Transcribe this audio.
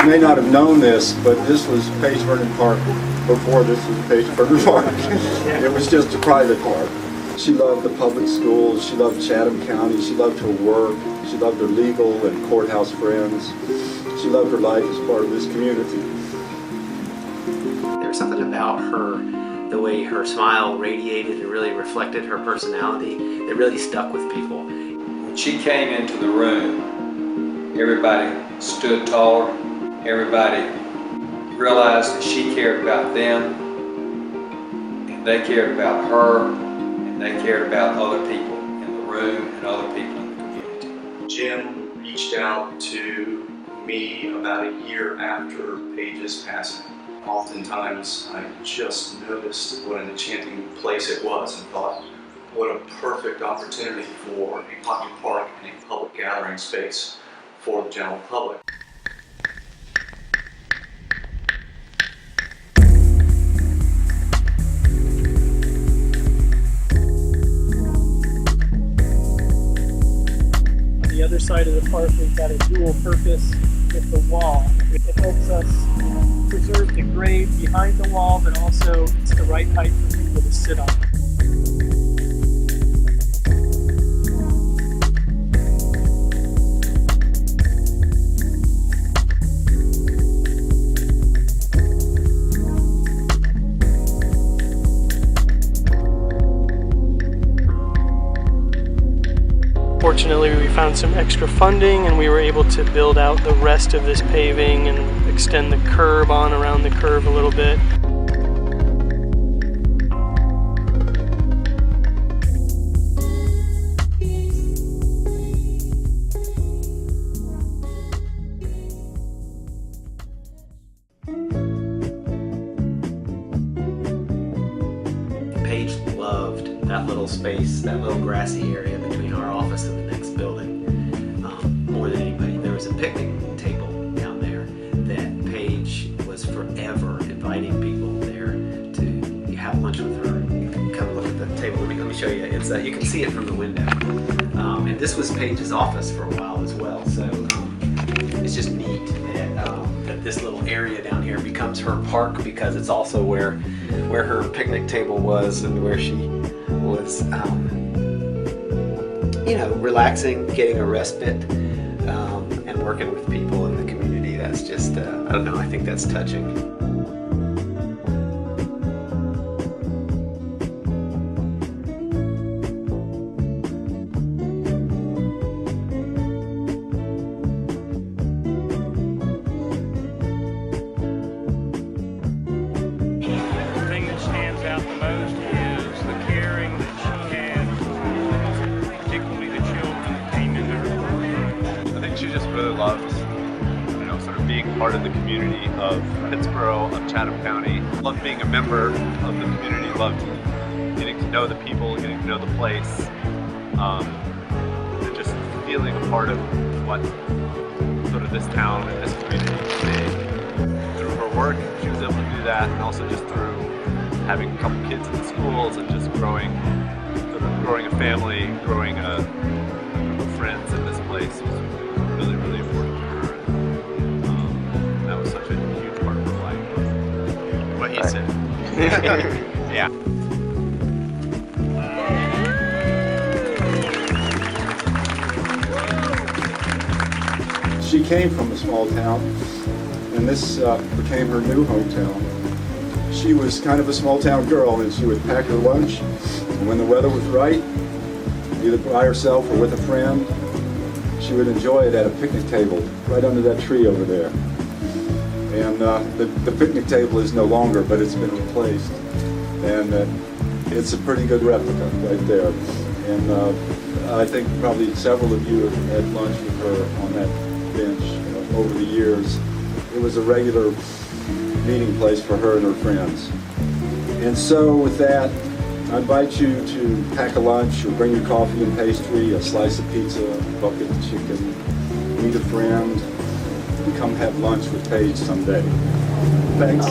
You may not have known this, but this was Page Vernon Park before this was Page Vernon Park. It was just a private park. She loved the public schools, she loved Chatham County, she loved her work, she loved her legal and courthouse friends. She loved her life as part of this community. There was something about her, the way her smile radiated and really reflected her personality that really stuck with people. When she came into the room, everybody stood taller, everybody realized that she cared about them, and they cared about her, and they cared about other people in the room and other people in the community. Jim reached out to me about a year after Paige's passing. Oftentimes I just noticed what an enchanting place it was and thought, what a perfect opportunity for a pocket park and a public gathering space for the general public. On the other side of the park, we've got a dual purpose with the wall. It helps us preserve the grade behind the wall, but also it's the right height for people to sit on. Fortunately, we found some extra funding and we were able to build out the rest of this paving and extend the curb on around the curve a little bit. Paige loved that little space, that little grassy area between our office and the next building more than anybody. There was a picnic table down there that Paige was forever inviting people there to have lunch with her. You can come look at the table. Let me show you. It's you can see it from the window. And this was Paige's office for a while as well. So it's just neat that this little area down here becomes her park, because it's also where her picnic table was and where she was, you know, relaxing, getting a respite, and working with people in the community. That's just, I don't know, I think that's touching. She just really loved, you know, sort of being part of the community of Pittsboro, of Chatham County. Loved being a member of the community, loved getting to know the people, getting to know the place, and just feeling a part of what sort of this town and this community can be. Through her work, she was able to do that, and also just through having a couple kids in the schools and just growing a family, growing a group of friends in this place was really, really important to her. And that was such a huge part of her life. What he said. Yeah. She came from a small town, and this became her new hometown. She was kind of a small town girl, and she would pack her lunch, and when the weather was right, either by herself or with a friend, she would enjoy it at a picnic table right under that tree over there. And the picnic table is no longer, but it's been replaced. And it's a pretty good replica right there. And I think probably several of you have had lunch with her on that bench over the years. It was a regular meeting place for her and her friends. And so with that, I invite you to pack a lunch or bring your coffee and pastry, a slice of pizza, a bucket of chicken, meet a friend, and come have lunch with Paige someday. Thanks.